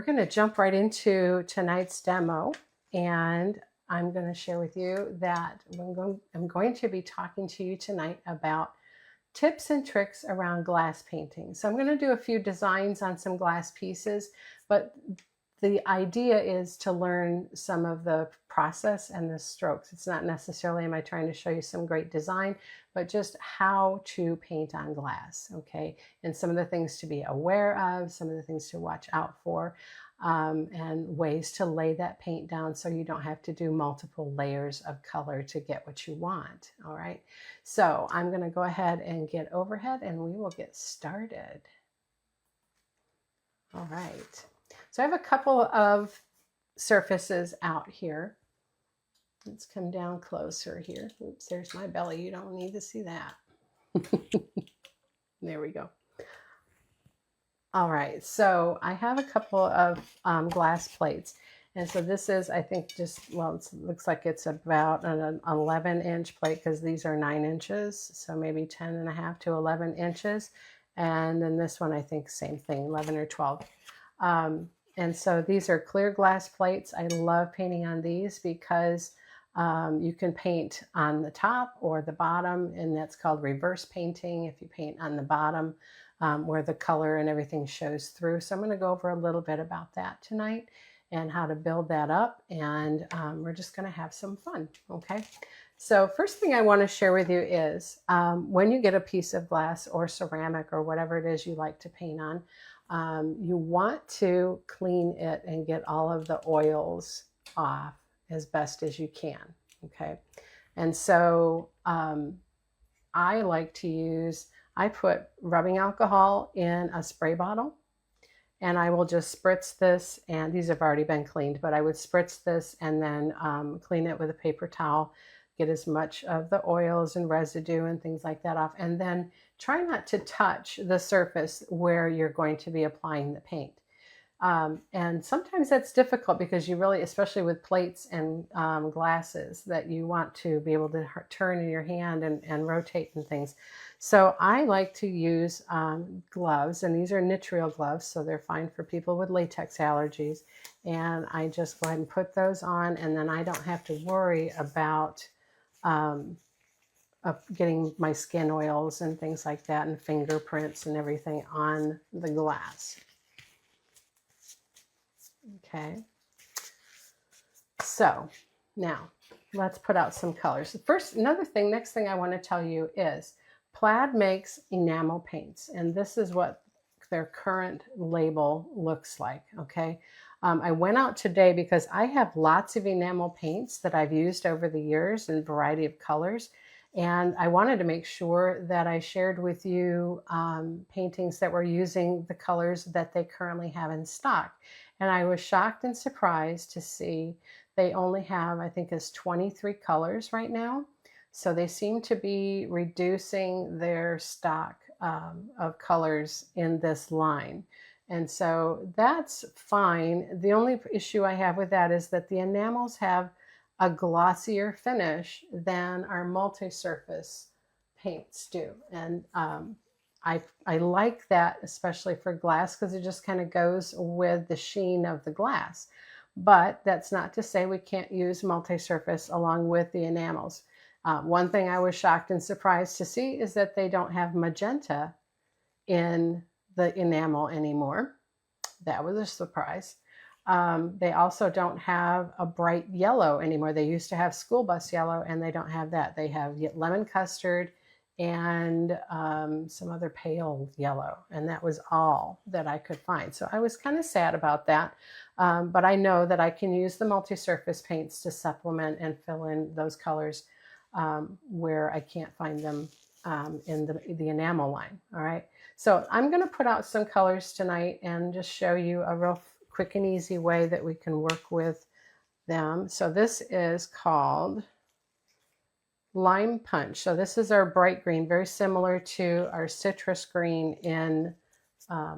going to jump right into tonight's demo, and I'm going to share with you that I'm going to be talking to you tonight about tips and tricks around glass painting. So I'm going to do a few designs on some glass pieces, but the idea is to learn some of the process and the strokes. It's not necessarily am I trying to show you some great design, but just how to paint on glass, okay? And some of the things to be aware of, some of the things to watch out for, and ways to lay that paint down so you don't have to do multiple layers of color to get what you want, all right? So I'm gonna go ahead and get overhead and we will get started. All right. So I have a couple of surfaces out here. Let's come down closer here. Oops, there's my belly. You don't need to see that. There we go. All right, so I have a couple of glass plates. And so this is, I think, just, well, it looks like it's about an 11-inch plate because these are 9 inches. So maybe 10.5 to 11 inches. And then this one, I think, same thing, 11 or 12. And so these are clear glass plates. I love painting on these because you can paint on the top or the bottom, and that's called reverse painting if you paint on the bottom where the color and everything shows through. So I'm going to go over a little bit about that tonight and how to build that up, and we're just going to have some fun, okay? So first thing I want to share with you is when you get a piece of glass or ceramic or whatever it is you like to paint on, you want to clean it and get all of the oils off as best as you can, okay? And so I like to use, I put rubbing alcohol in a spray bottle, and I will just spritz this, and these have already been cleaned, but I would spritz this and then clean it with a paper towel, get as much of the oils and residue and things like that off, and then try not to touch the surface where you're going to be applying the paint. And sometimes that's difficult because you really, especially with plates and glasses, that you want to be able to turn in your hand and rotate and things. So I like to use gloves, and these are nitrile gloves, so they're fine for people with latex allergies. And I just go ahead and put those on, and then I don't have to worry about of getting my skin oils and things like that and fingerprints and everything on the glass. Okay, so now let's put out some colors. First, next thing I want to tell you is Plaid makes enamel paints, and this is what their current label looks like, okay? I went out today because I have lots of enamel paints that I've used over the years in a variety of colors, and I wanted to make sure that I shared with you paintings that were using the colors that they currently have in stock. And I was shocked and surprised to see they only have, I think, it's 23 colors right now. So they seem to be reducing their stock of colors in this line. And so that's fine. The only issue I have with that is that the enamels have a glossier finish than our multi-surface paints do. And I like that, especially for glass, because it just kind of goes with the sheen of the glass. But that's not to say we can't use multi-surface along with the enamels. One thing I was shocked and surprised to see is that they don't have magenta in the enamel anymore. That was a surprise. They also don't have a bright yellow anymore. They used to have school bus yellow, and they don't have that. They have lemon custard and some other pale yellow, and that was all that I could find. So I was kind of sad about that, but I know that I can use the multi-surface paints to supplement and fill in those colors where I can't find them in the enamel line. All right, so I'm going to put out some colors tonight and just show you a real quick and easy way that we can work with them. So this is called Lime Punch. So this is our bright green, very similar to our citrus green in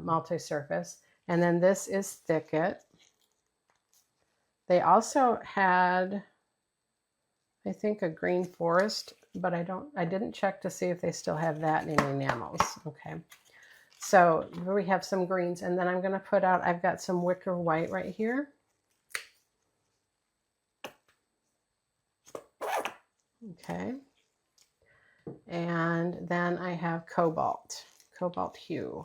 multi-surface. And then this is Thicket. They also had, I think, a green forest, but I didn't check to see if they still have that in enamels. Okay. So here we have some greens, and then I'm going to put out, I've got some wicker white right here. Okay. And then I have cobalt hue.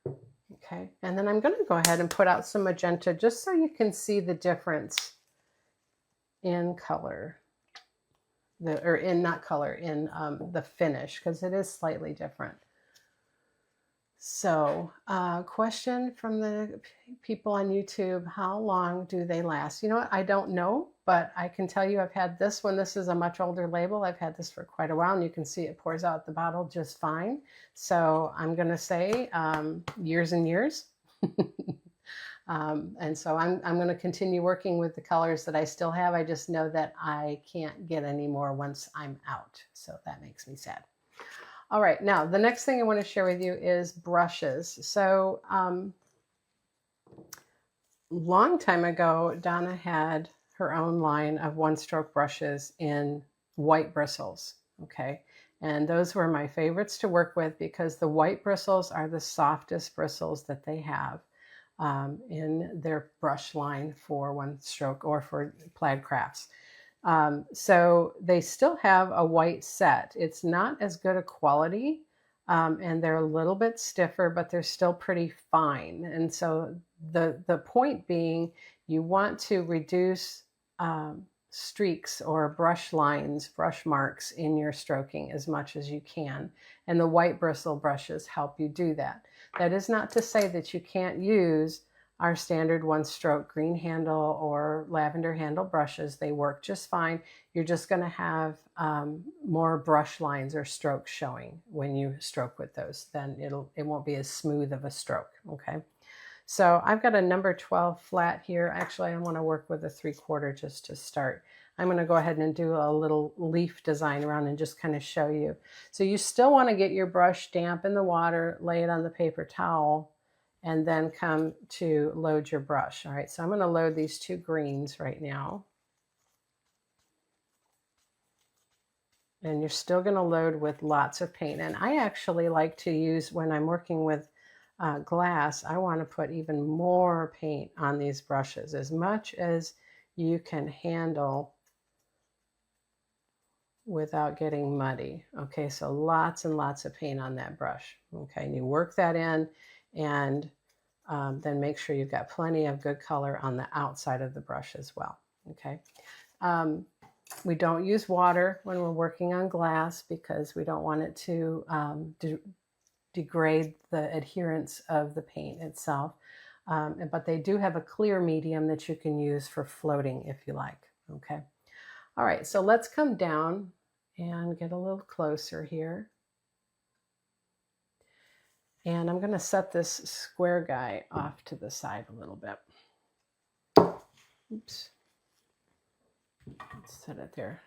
Okay, and then I'm going to go ahead and put out some magenta just so you can see the difference in color, in the finish, because it is slightly different. So, question from the people on YouTube, how long do they last? You know what, I don't know, but I can tell you I've had this one. This is a much older label. I've had this for quite a while, and you can see it pours out the bottle just fine. So I'm going to say years and years. And so I'm going to continue working with the colors that I still have. I just know that I can't get any more once I'm out. So that makes me sad. All right, now the next thing I want to share with you is brushes. So long time ago, Donna had her own line of one-stroke brushes in white bristles, okay? And those were my favorites to work with because the white bristles are the softest bristles that they have in their brush line for one-stroke or for plaid crafts. So they still have a white set. It's not as good a quality, and they're a little bit stiffer, but they're still pretty fine. And so the point being, you want to reduce streaks or brush lines, brush marks in your stroking as much as you can. And the white bristle brushes help you do that. That is not to say that you can't use our standard one-stroke green handle or lavender handle brushes. They work just fine. You're just going to have more brush lines or strokes showing when you stroke with those. Then it won't be as smooth of a stroke, okay? So I've got a number 12 flat here. Actually, I want to work with a 3/4 just to start. I'm going to go ahead and do a little leaf design around and just kind of show you. So you still want to get your brush damp in the water, lay it on the paper towel, and then come to load your brush. All right, so I'm going to load these two greens right now. And you're still going to load with lots of paint. And I actually like to use, when I'm working with glass, I want to put even more paint on these brushes, as much as you can handle without getting muddy. Okay, so lots and lots of paint on that brush. Okay, and you work that in, and then make sure you've got plenty of good color on the outside of the brush as well. Okay. We don't use water when we're working on glass because we don't want it to degrade the adherence of the paint itself. But they do have a clear medium that you can use for floating if you like. Okay. All right, so let's come down and get a little closer here. And I'm going to set this square guy off to the side a little bit. Oops. Let's set it there.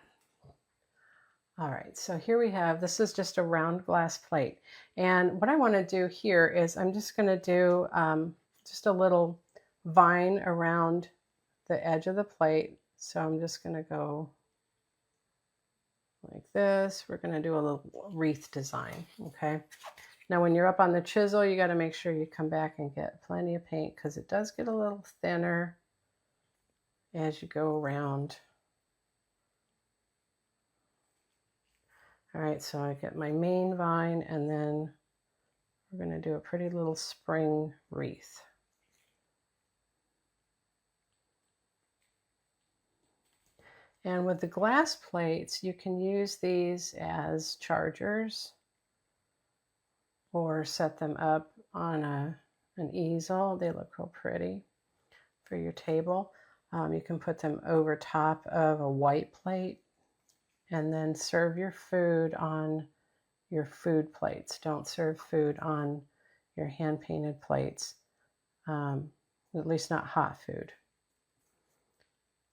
All right, so here we have, this is just a round glass plate. And what I want to do here is I'm just going to do just a little vine around the edge of the plate. So I'm just going to go like this. We're going to do a little wreath design, okay? Now, when you're up on the chisel, you got to make sure you come back and get plenty of paint because it does get a little thinner as you go around. All right, so I get my main vine, and then we're going to do a pretty little spring wreath. And with the glass plates, you can use these as chargers or set them up on an easel. They look real pretty for your table. You can put them over top of a white plate and then serve your food on your food plates. Don't serve food on your hand-painted plates, at least not hot food.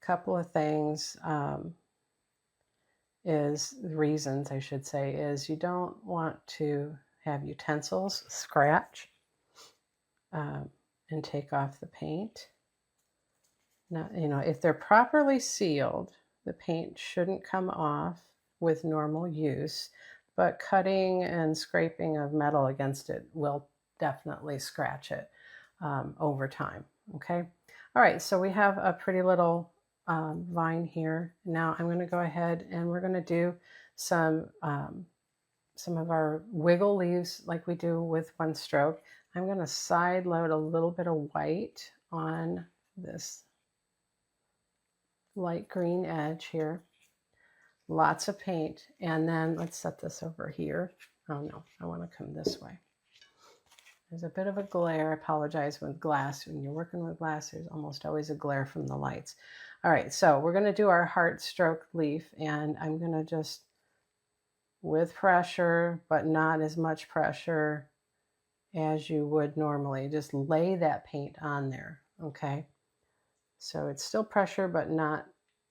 Couple of things reasons I should say is you don't want to have utensils scratch and take off the paint. Now, you know, if they're properly sealed, the paint shouldn't come off with normal use, but cutting and scraping of metal against it will definitely scratch it over time. Okay. All right. So we have a pretty little vine here. Now I'm going to go ahead and we're going to do some of our wiggle leaves like we do with one stroke. I'm going to side load a little bit of white on this light green edge here. Lots of paint. And then let's set this over here. Oh no, I want to come this way. There's a bit of a glare. I apologize with glass. When you're working with glass, there's almost always a glare from the lights. All right, so we're going to do our heart stroke leaf, and I'm going to just, with pressure, but not as much pressure as you would normally, just lay that paint on there, okay? So it's still pressure, but not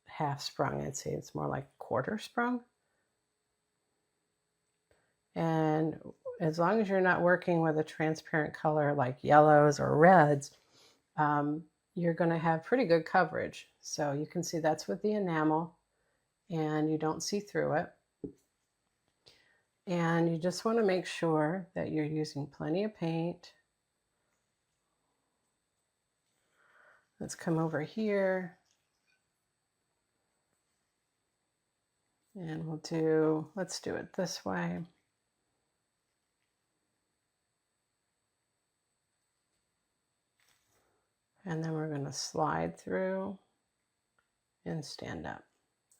half sprung. I'd say it's more like quarter sprung. And as long as you're not working with a transparent color like yellows or reds, you're going to have pretty good coverage. So you can see that's with the enamel, and you don't see through it. And you just want to make sure that you're using plenty of paint. Let's come over here. And let's do it this way. And then we're going to slide through and stand up.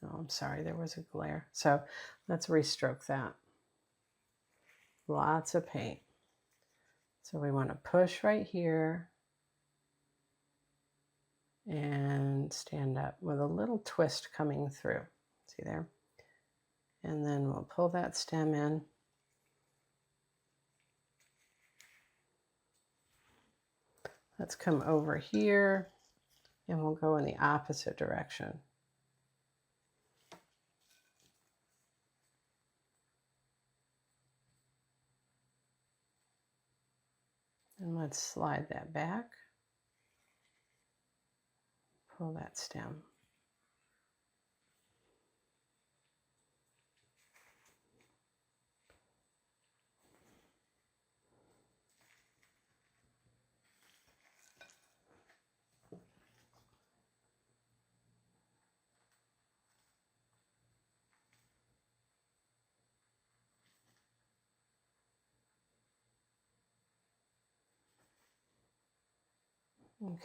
Oh, I'm sorry, there was a glare. So let's restroke that. Lots of paint. So we want to push right here and stand up with a little twist coming through. See there? And then we'll pull that stem in. Let's come over here and we'll go in the opposite direction. And let's slide that back. Pull that stem.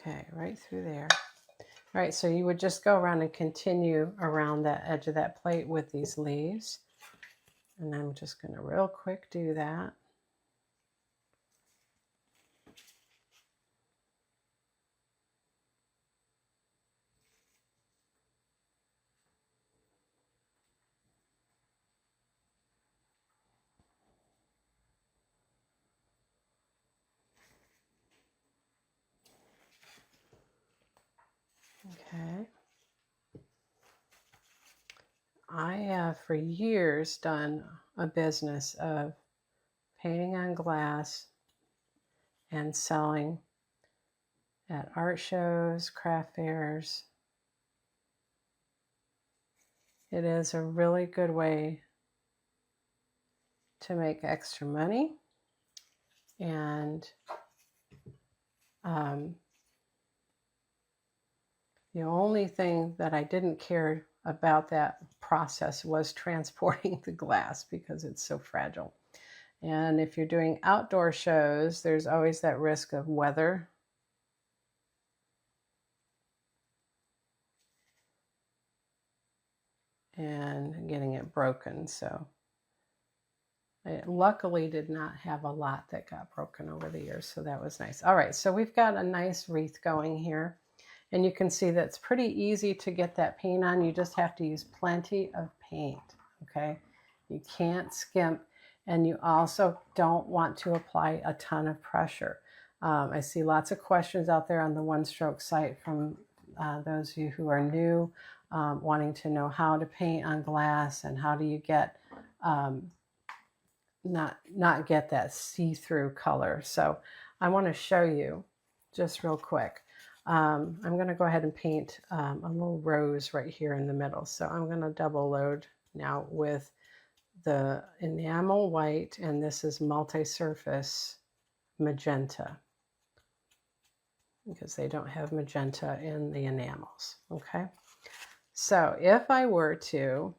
Okay, right through there. All right, so you would just go around and continue around that edge of that plate with these leaves. And I'm just going to real quick do that. Okay. I have for years done a business of painting on glass and selling at art shows, craft fairs. It is a really good way to make extra money. And the only thing that I didn't care about that process was transporting the glass because it's so fragile. And if you're doing outdoor shows, there's always that risk of weather. And getting it broken. So I luckily did not have a lot that got broken over the years. So that was nice. All right, so we've got a nice wreath going here. And you can see that it's pretty easy to get that paint on. You just have to use plenty of paint, okay? You can't skimp, and you also don't want to apply a ton of pressure. I see lots of questions out there on the One Stroke site from those of you who are new, wanting to know how to paint on glass and how do you get not get that see-through color. So I want to show you just real quick. I'm going to go ahead and paint a little rose right here in the middle. So I'm going to double load now with the enamel white, and this is multi-surface magenta, because they don't have magenta in the enamels. Okay, so if I were to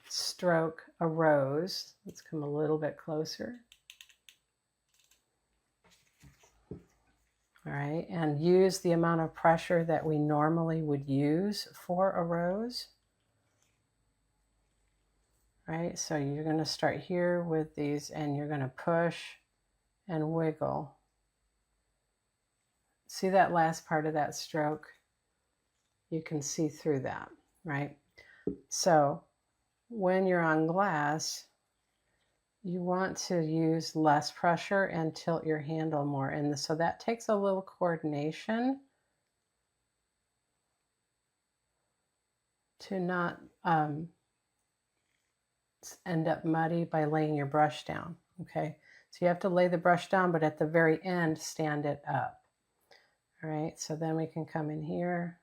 stroke a rose, let's come a little bit closer. All right, and use the amount of pressure that we normally would use for a rose. Right, so you're going to start here with these, and you're going to push and wiggle. See that last part of that stroke? You can see through that, right? So when you're on glass, you want to use less pressure and tilt your handle more. And so that takes a little coordination to not end up muddy by laying your brush down. Okay, so you have to lay the brush down, but at the very end, stand it up. All right, so then we can come in here.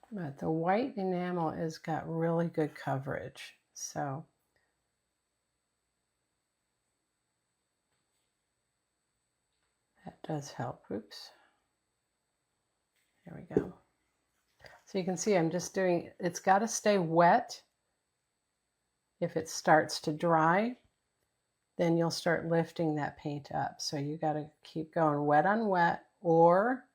But the white enamel has got really good coverage, so that does help. Oops. There we go. So you can see I'm just doing, it's got to stay wet. If it starts to dry, then you'll start lifting that paint up. So you got to keep going wet on wet, or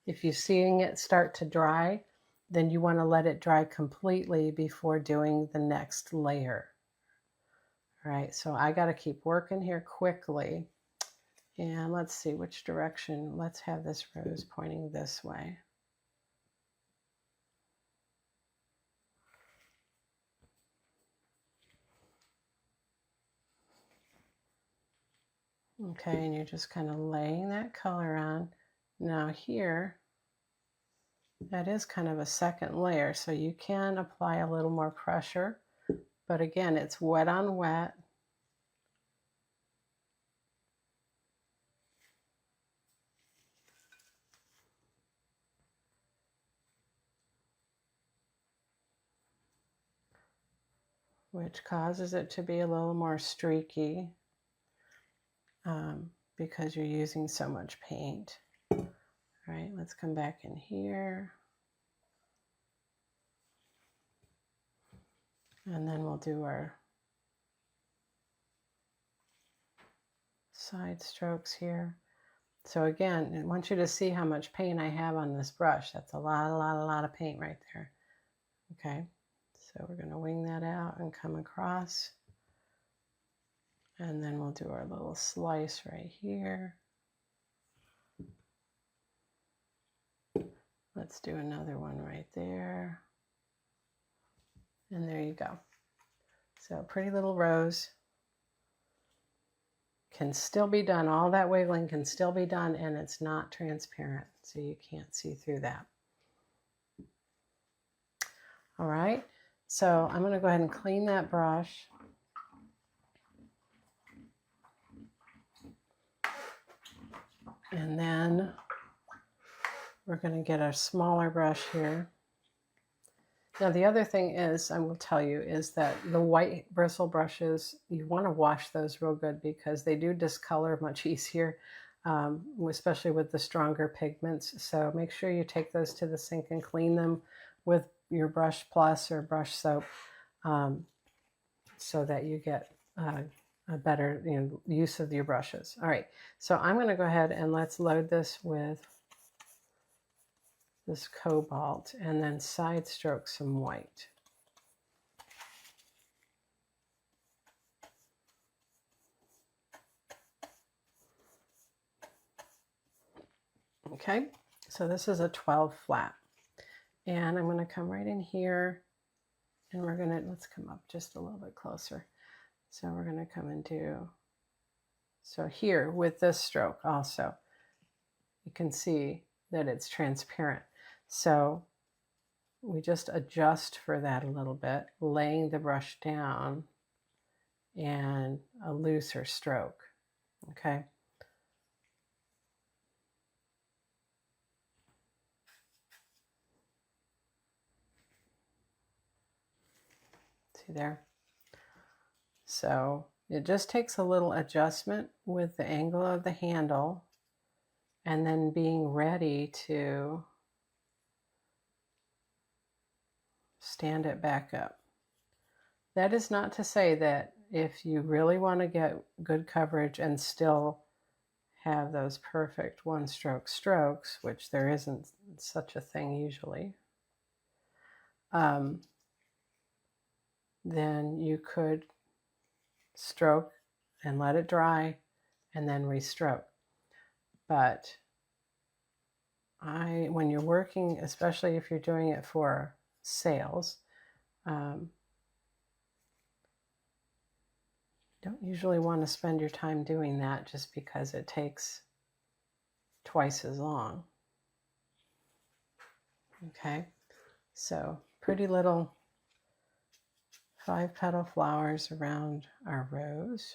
if you're seeing it start to dry, then you want to let it dry completely before doing the next layer. All right, so I got to keep working here quickly. And let's see which direction. Let's have this rose pointing this way. Okay, and you're just kind of laying that color on. Now here, that is kind of a second layer, so you can apply a little more pressure. But again, it's wet on wet. Which causes it to be a little more streaky because you're using so much paint. All right, let's come back in here. And then we'll do our side strokes here. So again, I want you to see how much paint I have on this brush. That's a lot of paint right there. Okay, so we're going to wing that out and come across. And then we'll do our little slice right here. Let's do another one right there. And there you go. So pretty little rose can still be done. All that wiggling can still be done, and it's not transparent, so you can't see through that. All right, so I'm going to go ahead and clean that brush. And then we're going to get a smaller brush here. Now the other thing is, I will tell you, is that the white bristle brushes, you want to wash those real good because they do discolor much easier, especially with the stronger pigments. So make sure you take those to the sink and clean them with your Brush Plus or brush soap so that you get a better use of your brushes. All right, so I'm going to go ahead and let's load this with this cobalt and then side stroke some white. Okay, so this is a 12 flat. And I'm going to come right in here and we're going to, let's come up just a little bit closer. So we're going to come and do So here with this stroke also, you can see that it's transparent. So we just adjust for that a little bit, laying the brush down and a looser stroke, okay? See there? So it just takes a little adjustment with the angle of the handle and then being ready to stand it back up. That is not to say that if you really want to get good coverage and still have those perfect one-stroke strokes, which there isn't such a thing usually, then you could stroke and let it dry and then restroke. But when you're working, especially if you're doing it for sales, don't usually want to spend your time doing that just because it takes twice as long. Okay, so pretty little 5-petal flowers around our rose.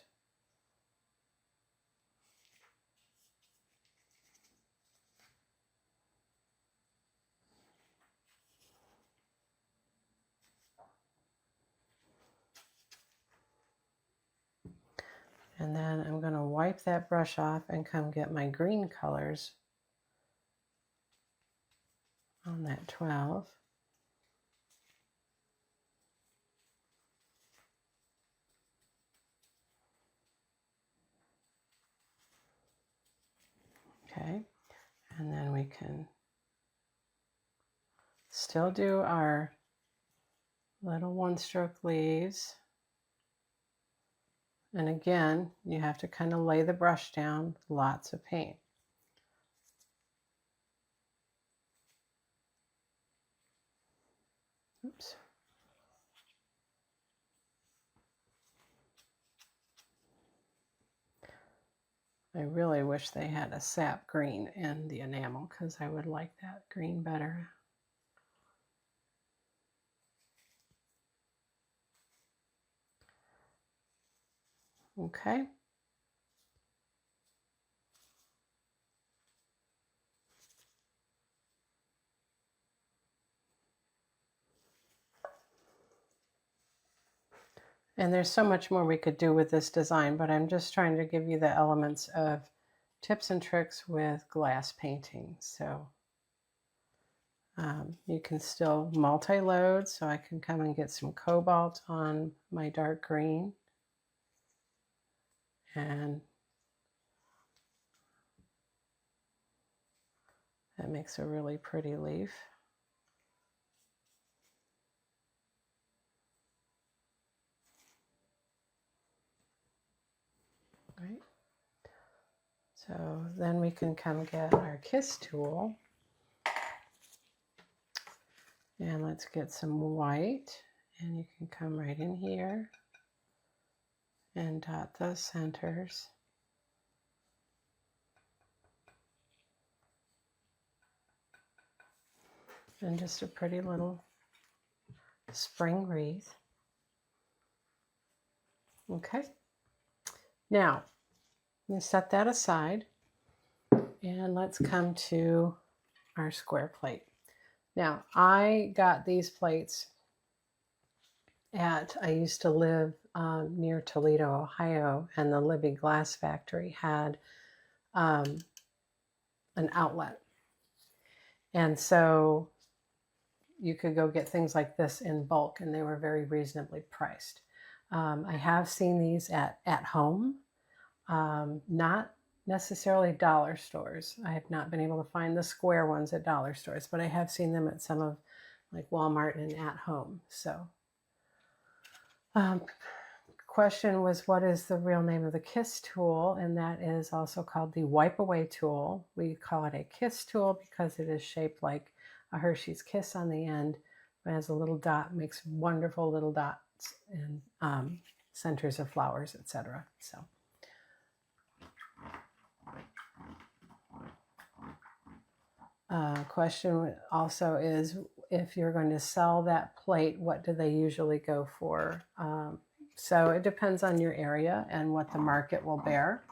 And then I'm going to wipe that brush off and come get my green colors on that 12. Okay, and then we can still do our little one-stroke leaves. And again, you have to kind of lay the brush down, lots of paint. Oops. I really wish they had a sap green in the enamel because I would like that green better. Okay. And there's so much more we could do with this design, but I'm just trying to give you the elements of tips and tricks with glass painting. So you can still multi-load, so I can come and get some cobalt on my dark green. And that makes a really pretty leaf. Right. So then we can come get our kiss tool. And let's get some white. And you can come right in here and dot those centers. And just a pretty little spring wreath. Okay. Now, I'm going to set that aside. And let's come to our square plate. Now, I got these plates I used to live near Toledo, Ohio, and the Libby Glass Factory had an outlet. And so you could go get things like this in bulk, and they were very reasonably priced. I have seen these at home, not necessarily dollar stores. I have not been able to find the square ones at dollar stores, but I have seen them at some of like Walmart and at home. So question was, what is the real name of the kiss tool? And that is also called the wipe away tool. We call it a kiss tool because it is shaped like a Hershey's Kiss on the end. It has a little dot, makes wonderful little dots and centers of flowers, etc. So Question also is, if you're going to sell that plate, what do they usually go for? So it depends on your area and what the market will bear.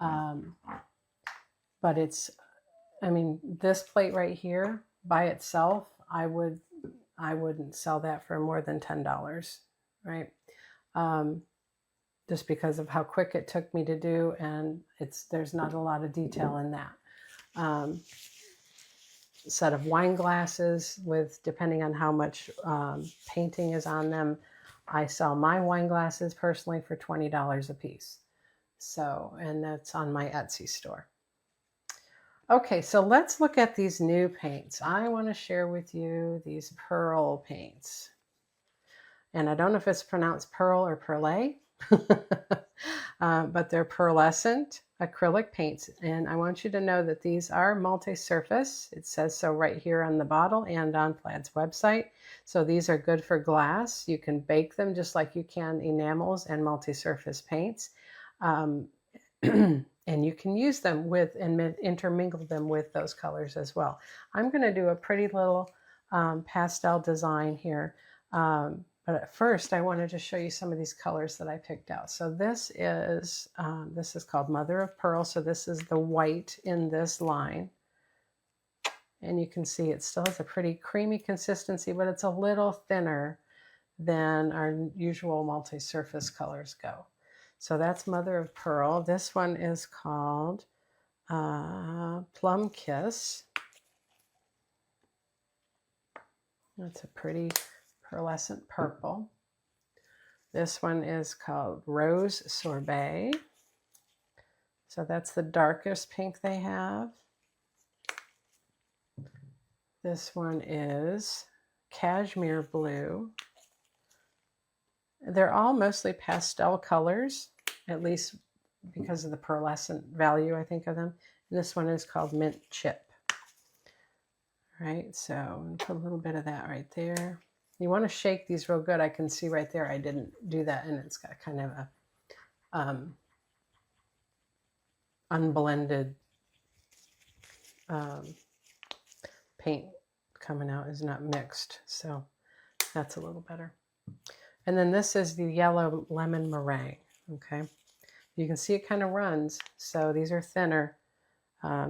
But it's, I mean, this plate right here by itself, I wouldn't sell that for more than $10, right? Just because of how quick it took me to do, and there's not a lot of detail in that. Set of wine glasses with, depending on how much painting is on them, I sell my wine glasses personally for $20 a piece. So, and that's on my Etsy store. Okay, so let's look at these new paints. I want to share with you these pearl paints. And I don't know if it's pronounced pearl or perle, but they're pearlescent acrylic paints. And I want you to know that these are multi-surface. It says so right here on the bottle and on Plaid's website. So these are good for glass. You can bake them just like you can enamels and multi-surface paints. And you can use them with and intermingle them with those colors as well. I'm going to do a pretty little pastel design here. But at first, I wanted to show you some of these colors that I picked out. So this is called Mother of Pearl. So this is the white in this line. And you can see it still has a pretty creamy consistency, but it's a little thinner than our usual multi-surface colors go. So that's Mother of Pearl. This one is called Plum Kiss. That's a pretty pearlescent purple. This one is called Rose Sorbet. So that's the darkest pink they have. This one is Cashmere Blue. They're all mostly pastel colors, at least because of the pearlescent value, I think, of them. And this one is called Mint Chip. All right, so I'm going to put a little bit of that right there. You want to shake these real good. I can see right there I didn't do that, and it's got kind of a unblended paint coming out, is not mixed. So that's a little better. And then this is the yellow lemon meringue. Okay, you can see it kind of runs. So these are thinner.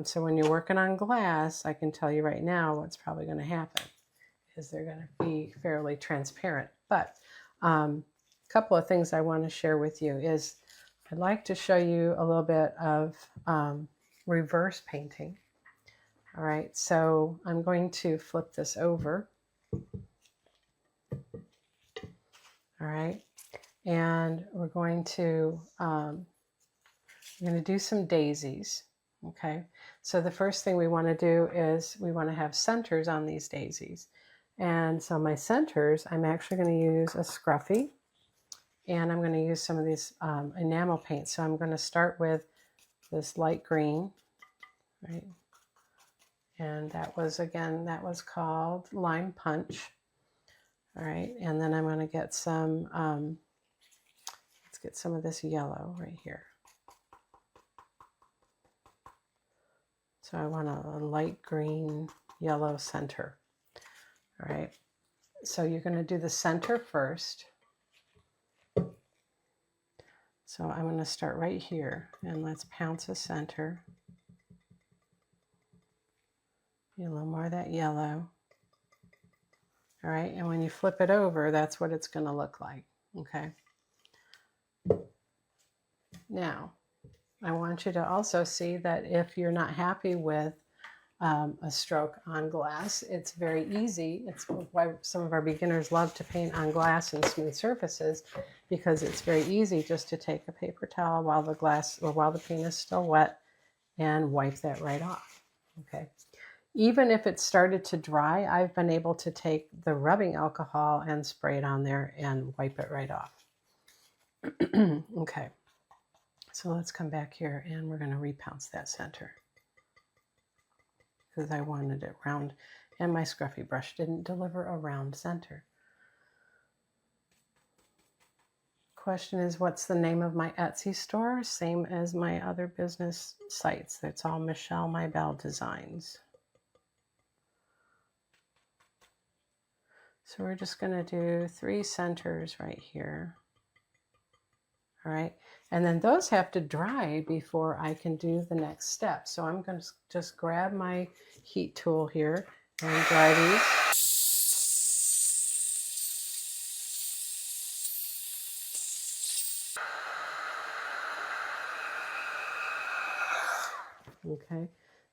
So when you're working on glass, I can tell you right now what's probably going to happen is they're going to be fairly transparent. But a couple of things I want to share with you is I'd like to show you a little bit of reverse painting. All right, so I'm going to flip this over. All right, and we're going to do some daisies. Okay, so the first thing we want to do is we want to have centers on these daisies. And so my centers, I'm actually going to use a scruffy, and I'm going to use some of these enamel paints. So I'm going to start with this light green, right? And that was called Lime Punch. All right, and then I'm going to get some, let's get some of this yellow right here. So I want a light green, yellow center. All right, so you're going to do the center first. So I'm going to start right here, and let's pounce a center. Get a little more of that yellow. All right, and when you flip it over, that's what it's going to look like. Okay. Now, I want you to also see that if you're not happy with a stroke on glass, it's very easy. It's why some of our beginners love to paint on glass and smooth surfaces, because it's very easy just to take a paper towel while the paint is still wet and wipe that right off. Okay. Even if it started to dry, I've been able to take the rubbing alcohol and spray it on there and wipe it right off. Okay. So let's come back here and we're going to repounce that center, because I wanted it round and my scruffy brush didn't deliver a round center. Question is, what's the name of my Etsy store? Same as my other business sites. It's all Michelle My Belle Designs. So we're just going to do 3 centers right here. All right. And then those have to dry before I can do the next step. So I'm going to just grab my heat tool here and dry these. Okay,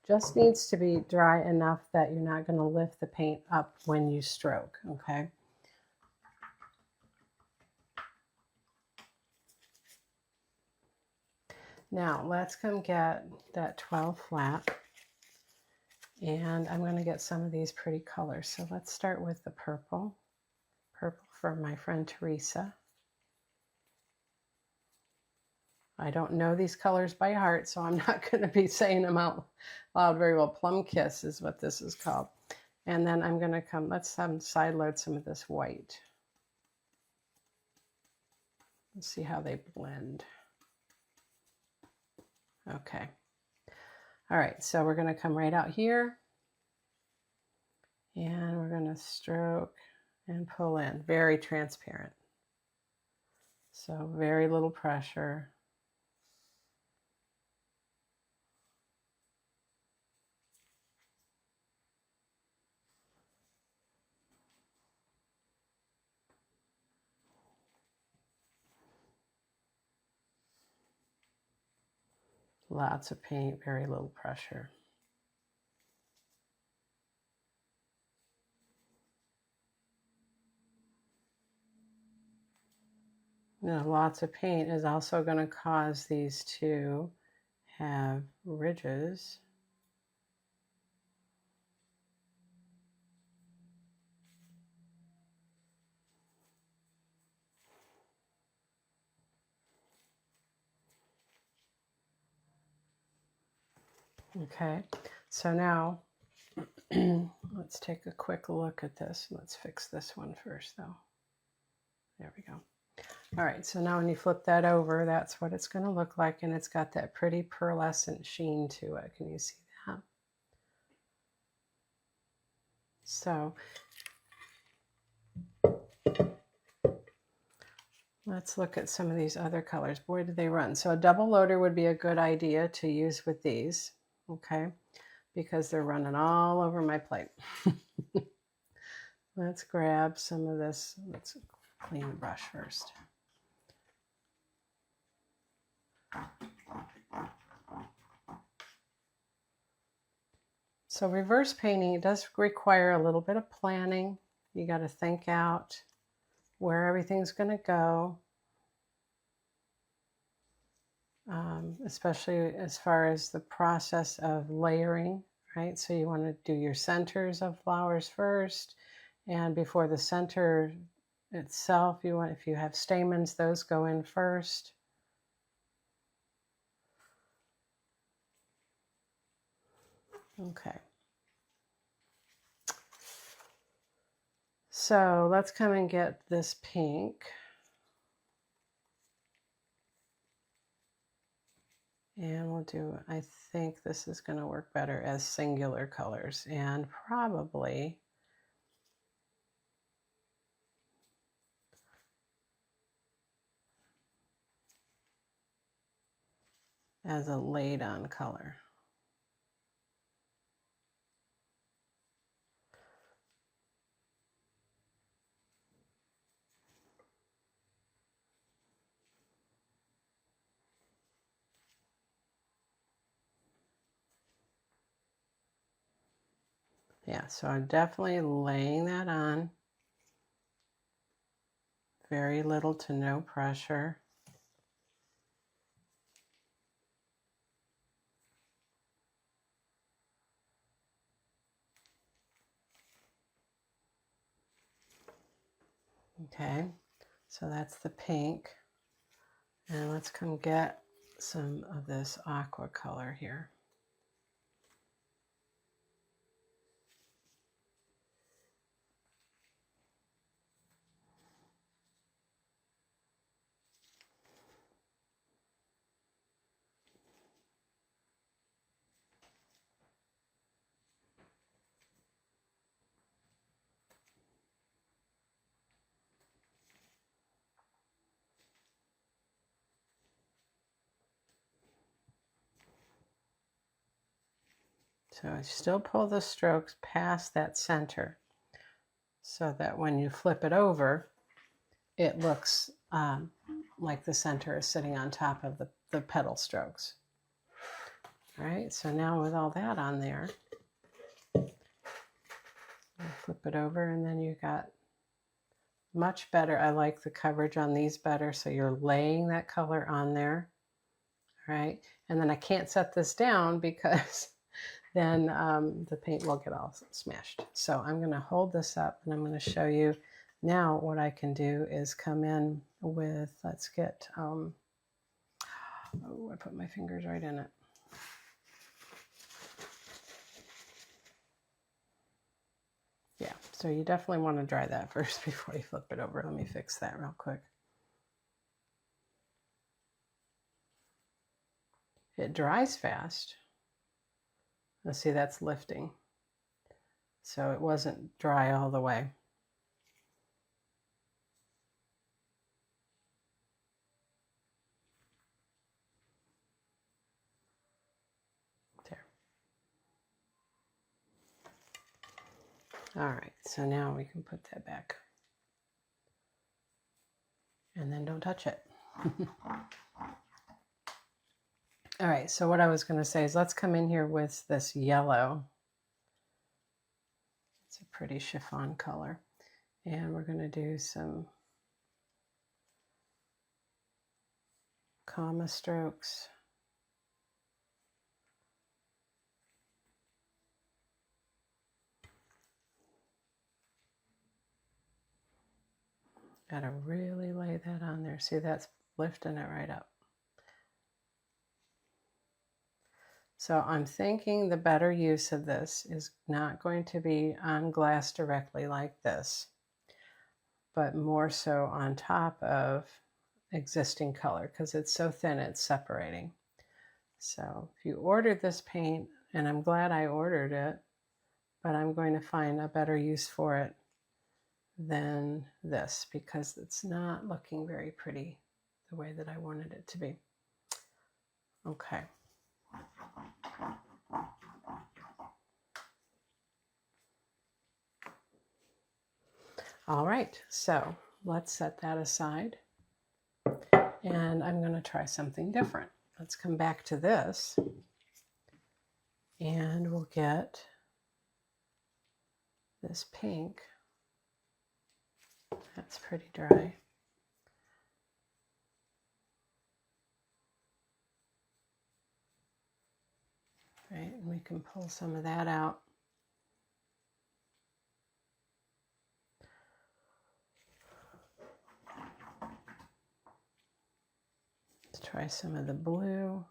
just needs to be dry enough that you're not going to lift the paint up when you stroke, okay? Now let's come get that 12 flat, and I'm going to get some of these pretty colors. So let's start with the purple. Purple for my friend Teresa. I don't know these colors by heart, so I'm not going to be saying them out loud very well. Plum Kiss is what this is called. And then I'm going to come, let's side load some of this white. Let's see how they blend. Okay. All right, so we're going to come right out here. And we're going to stroke and pull in. Very transparent. So very little pressure. Lots of paint, very little pressure. Now, lots of paint is also going to cause these to have ridges. Okay, so now let's take a quick look at this. Let's fix this one first, though. There we go. All right, so now when you flip that over, that's what it's going to look like, and it's got that pretty pearlescent sheen to it. Can you see that? So let's look at some of these other colors. Boy, do they run. So a double loader would be a good idea to use with these, okay, because they're running all over my plate. Let's grab some of this. Let's clean the brush first. So reverse painting, it does require a little bit of planning. You got to think out where everything's going to go, especially as far as the process of layering, right? So you want to do your centers of flowers first, and before the center itself, you want, if you have stamens, those go in first. Okay. So let's come and get this pink. And we'll do, I think this is going to work better as singular colors, and probably as a laid on color. Yeah, so I'm definitely laying that on. Very little to no pressure. Okay, so that's the pink. And let's come get some of this aqua color here. So I still pull the strokes past that center so that when you flip it over, it looks like the center is sitting on top of the petal strokes. All right, so now with all that on there, flip it over, and then you got much better. I like the coverage on these better, so you're laying that color on there. All right, and then I can't set this down because then the paint will get all smashed. So I'm going to hold this up, and I'm going to show you now what I can do is come in with, let's get, oh, I put my fingers right in it. Yeah, so you definitely want to dry that first before you flip it over. Let me fix that real quick. It dries fast. Let's see, that's lifting. So it wasn't dry all the way. There. All right, so now we can put that back. And then don't touch it. All right, so what I was going to say is let's come in here with this yellow. It's a pretty chiffon color. And we're going to do some comma strokes. Got to really lay that on there. See, that's lifting it right up. So I'm thinking the better use of this is not going to be on glass directly like this, but more so on top of existing color because it's so thin it's separating. So if you ordered this paint, and I'm glad I ordered it, but I'm going to find a better use for it than this because it's not looking very pretty the way that I wanted it to be. Okay. All right, so let's set that aside. And I'm going to try something different. Let's come back to this. And we'll get this pink. That's pretty dry. Right, and we can pull some of that out. Let's try some of the blue.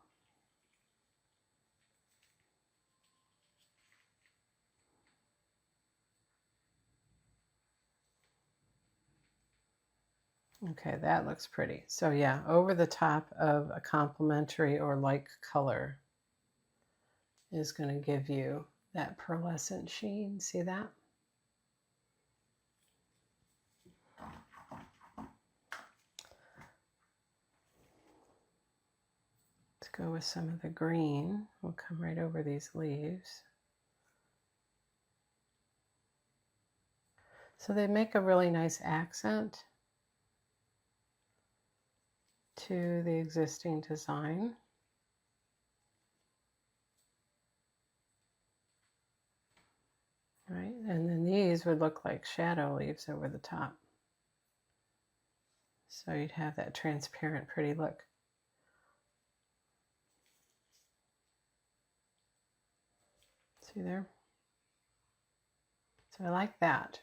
Okay, that looks pretty. So yeah, over the top of a complementary or like color is going to give you that pearlescent sheen. See that? Let's go with some of the green. We'll come right over these leaves. So they make a really nice accent to the existing design. Right, and then these would look like shadow leaves over the top. So you'd have that transparent, pretty look. See there? So I like that.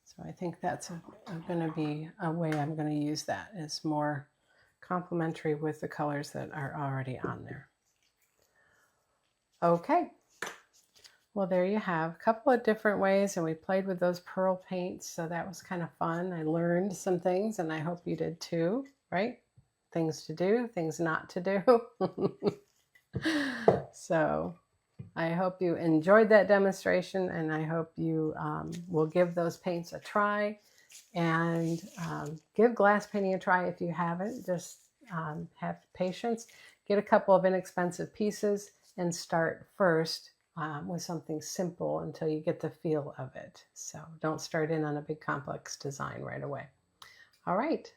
So I think that's going to be a way I'm going to use that. It's more complementary with the colors that are already on there. Okay. Well, there you have a couple of different ways, and we played with those pearl paints, so that was kind of fun. I learned some things, and I hope you did too, right? Things to do, things not to do. So I hope you enjoyed that demonstration, and I hope you will give those paints a try, and give glass painting a try if you haven't. Just have patience, get a couple of inexpensive pieces, and start first with something simple until you get the feel of it. So don't start in on a big complex design right away. All right.